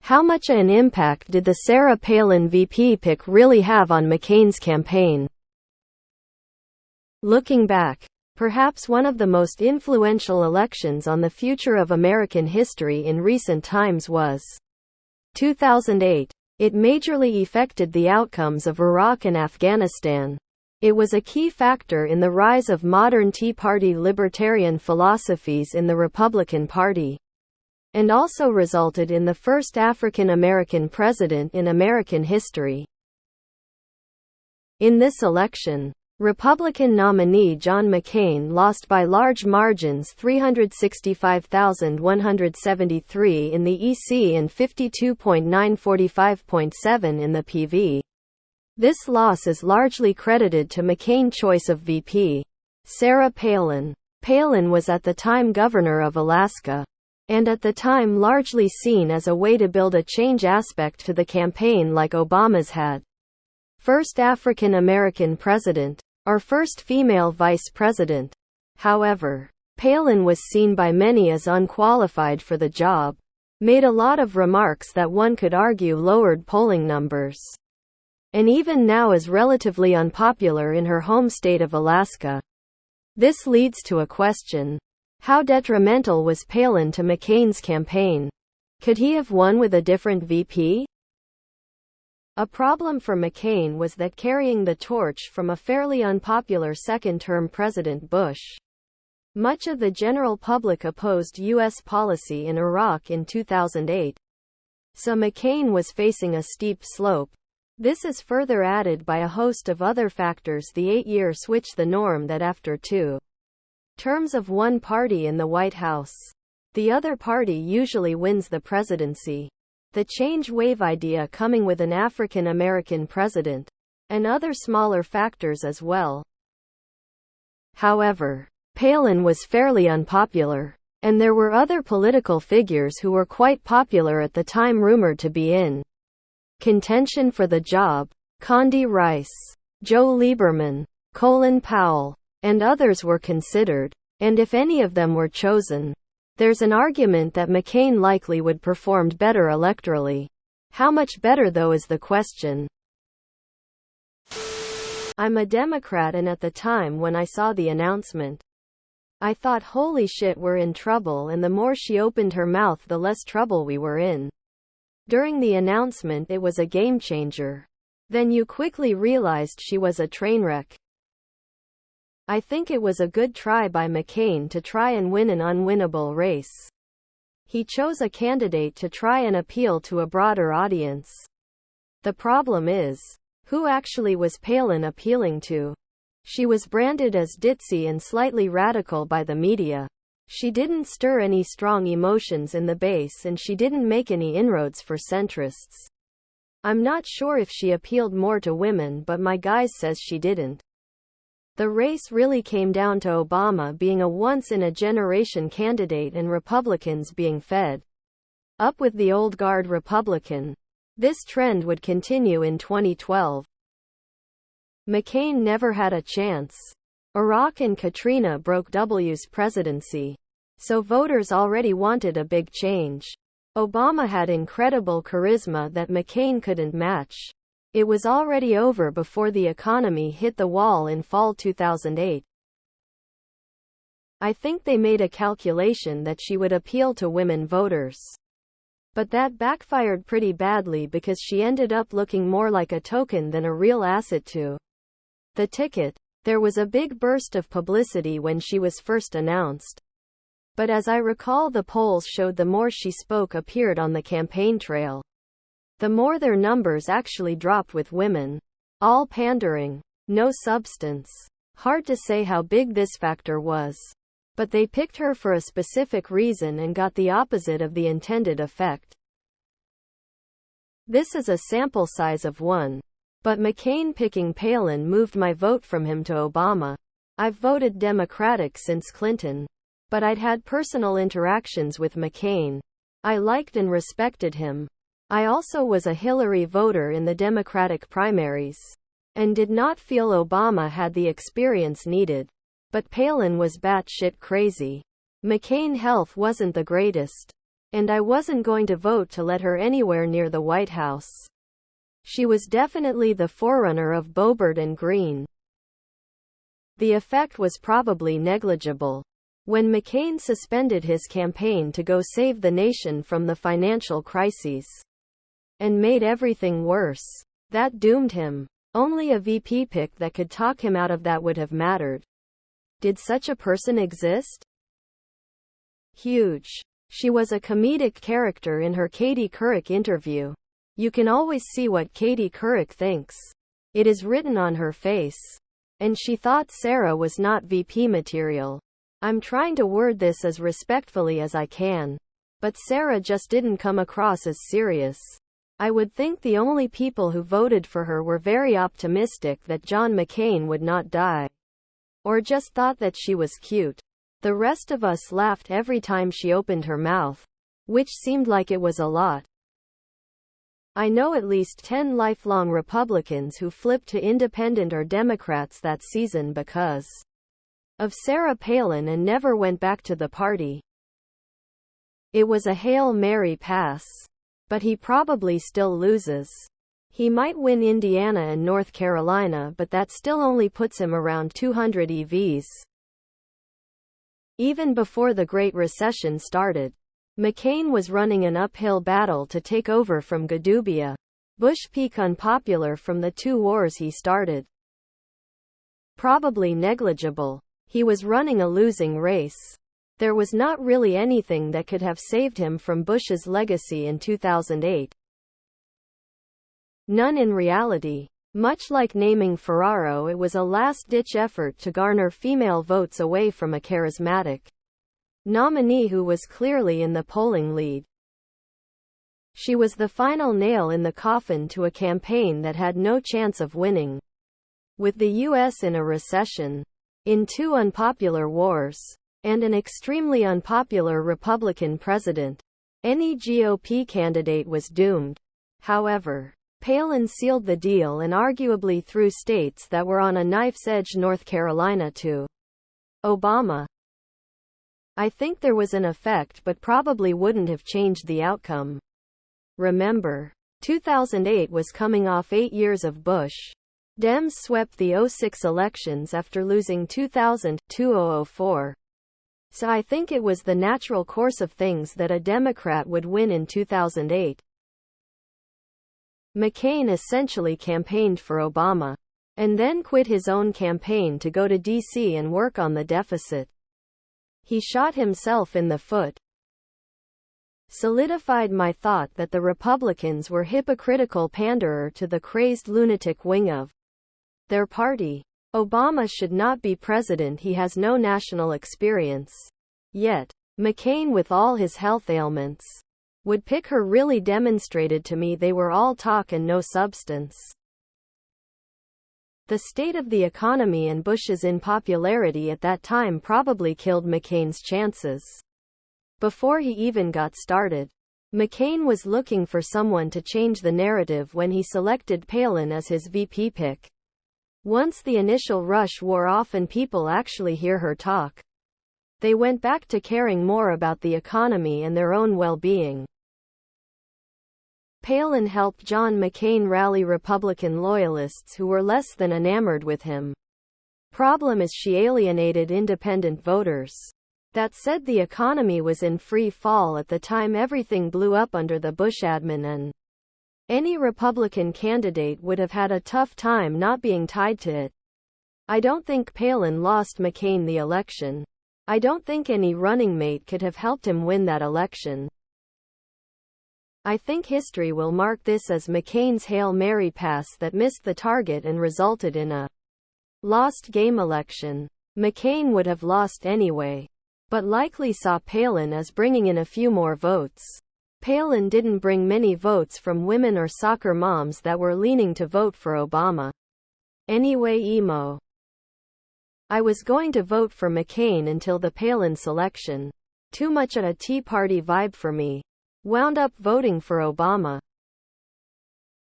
How much an impact did the Sarah Palin VP pick really have on McCain's campaign? Looking back, perhaps one of the most influential elections on the future of American history in recent times was 2008. It majorly affected the outcomes of Iraq and Afghanistan. It was a key factor in the rise of modern Tea Party libertarian philosophies in the Republican Party, and also resulted in the first African American president in American history. In this election, Republican nominee John McCain lost by large margins, 365,173 in the EC and 52.945.7 in the PV. This loss is largely credited to McCain's choice of VP, Sarah Palin. Palin was at the time governor of Alaska, and at the time largely seen as a way to build a change aspect to the campaign like Obama's had. First African American president, or first female vice president. However, Palin was seen by many as unqualified for the job, made a lot of remarks that one could argue lowered polling numbers, and even now is relatively unpopular in her home state of Alaska. This leads to a question. How detrimental was Palin to McCain's campaign? Could he have won with a different VP? A problem for McCain was that carrying the torch from a fairly unpopular second-term President Bush. Much of the general public opposed U.S. policy in Iraq in 2008. So McCain was facing a steep slope. This is further added by a host of other factors. The 8-year switch the norm that after 2 terms of one party in the White House, the other party usually wins the presidency. The change wave idea coming with an African American president, and other smaller factors as well. However, Palin was fairly unpopular, and there were other political figures who were quite popular at the time rumored to be in contention for the job. Condi Rice, Joe Lieberman, Colin Powell, and others were considered, and if any of them were chosen, there's an argument that McCain likely would performed better electorally. How much better though is the question. I'm a Democrat, and at the time when I saw the announcement, I thought holy shit, we're in trouble, and the more she opened her mouth the less trouble we were in. During the announcement it was a game changer. Then you quickly realized she was a train wreck. I think it was a good try by McCain to try and win an unwinnable race. He chose a candidate to try and appeal to a broader audience. The problem is, who actually was Palin appealing to? She was branded as ditzy and slightly radical by the media. She didn't stir any strong emotions in the base, and she didn't make any inroads for centrists. I'm not sure if she appealed more to women, but my guys says she didn't. The race really came down to Obama being a once-in-a-generation candidate and Republicans being fed up with the old guard Republican. This trend would continue in 2012. McCain never had a chance. Iraq and Katrina broke W's presidency, so voters already wanted a big change. Obama had incredible charisma that McCain couldn't match. It was already over before the economy hit the wall in fall 2008. I think they made a calculation that she would appeal to women voters. But that backfired pretty badly because she ended up looking more like a token than a real asset to the ticket. There was a big burst of publicity when she was first announced. But as I recall, the polls showed the more she spoke appeared on the campaign trail, the more their numbers actually dropped with women. All pandering, no substance. Hard to say how big this factor was. But they picked her for a specific reason and got the opposite of the intended effect. This is a sample size of 1. But McCain picking Palin moved my vote from him to Obama. I've voted Democratic since Clinton. But I'd had personal interactions with McCain. I liked and respected him. I also was a Hillary voter in the Democratic primaries, and did not feel Obama had the experience needed. But Palin was batshit crazy. McCain's health wasn't the greatest, And I wasn't going to vote to let her anywhere near the White House. She was definitely the forerunner of Boebert and Green. The effect was probably negligible. When McCain suspended his campaign to go save the nation from the financial crises and made everything worse, that doomed him. Only a VP pick that could talk him out of that would have mattered. Did such a person exist? Huge. She was a comedic character in her Katie Couric interview. You can always see what Katie Couric thinks. It is written on her face. And she thought Sarah was not VP material. I'm trying to word this as respectfully as I can. But Sarah just didn't come across as serious. I would think the only people who voted for her were very optimistic that John McCain would not die. Or just thought that she was cute. The rest of us laughed every time she opened her mouth. Which seemed like it was a lot. I know at least 10 lifelong Republicans who flipped to Independent or Democrats that season because of Sarah Palin and never went back to the party. It was a Hail Mary pass. But he probably still loses. He might win Indiana and North Carolina, but that still only puts him around 200 EVs. Even before the Great Recession started, McCain was running an uphill battle to take over from Godubia. Bush peak unpopular from the 2 wars he started. Probably negligible. He was running a losing race. There was not really anything that could have saved him from Bush's legacy in 2008. None in reality. Much like naming Ferraro, it was a last-ditch effort to garner female votes away from a charismatic nominee who was clearly in the polling lead. She was the final nail in the coffin to a campaign that had no chance of winning. With the U.S. in a recession, in 2 unpopular wars, and an extremely unpopular Republican president, any GOP candidate was doomed. However, Palin sealed the deal and arguably threw states that were on a knife's edge, North Carolina, to Obama. I think there was an effect, but probably wouldn't have changed the outcome. Remember, 2008 was coming off 8 years of Bush. Dems swept the 2006 elections after losing 2004. So I think it was the natural course of things that a Democrat would win in 2008. McCain essentially campaigned for Obama, and then quit his own campaign to go to D.C. and work on the deficit. He shot himself in the foot. Solidified my thought that the Republicans were hypocritical panderer to the crazed lunatic wing of their party. Obama should not be president, he has no national experience. Yet, McCain, with all his health ailments, would pick her. Really demonstrated to me they were all talk and no substance. The state of the economy and Bush's unpopularity at that time probably killed McCain's chances. Before he even got started, McCain was looking for someone to change the narrative when he selected Palin as his VP pick. Once the initial rush wore off and people actually hear her talk, they went back to caring more about the economy and their own well-being. Palin helped John McCain rally Republican loyalists who were less than enamored with him. Problem is she alienated independent voters. That said, the economy was in free fall at the time everything blew up under the Bush admin, and any Republican candidate would have had a tough time not being tied to it. I don't think Palin lost McCain the election. I don't think any running mate could have helped him win that election. I think history will mark this as McCain's Hail Mary pass that missed the target and resulted in a lost game election. McCain would have lost anyway, but likely saw Palin as bringing in a few more votes. Palin didn't bring many votes from women or soccer moms that were leaning to vote for Obama. Anyway, emo. I was going to vote for McCain until the Palin selection. Too much a Tea Party vibe for me. Wound up voting for Obama.